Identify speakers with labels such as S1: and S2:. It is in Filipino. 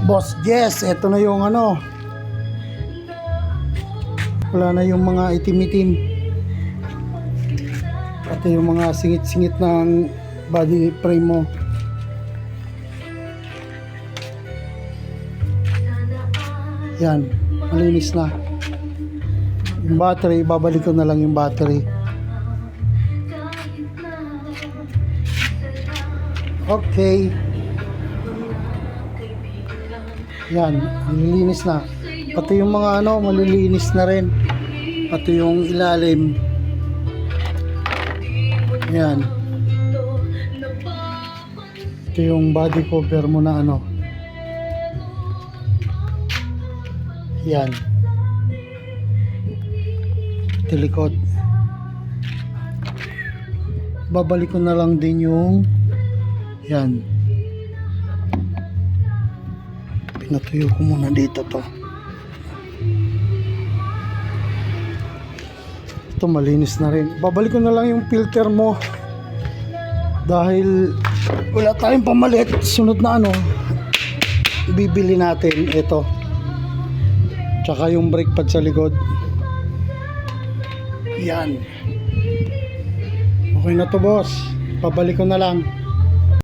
S1: Boss Jess, eto na yung ano, wala na yung mga itim-itim, pati yung mga singit-singit ng body frame mo. Yan, malinis na. Yung battery, babalik ko na lang yung battery. Okay. Yan, malilinis na. Pati yung mga ano, malilinis na rin. Pati yung ilalim. Yan. Ito yung body cover mo na ano. Yan. Ito likod. Babalik ko na lang din yung yan. Pinatuyo ko muna dito to. Ito malinis na rin. Babalik ko na lang yung filter mo. Dahil wala tayong pamalit. Sunod na ano, bibili natin ito. Tsaka yung brake pad sa likod. Yan. Okay na to, boss. Babalik ko na lang.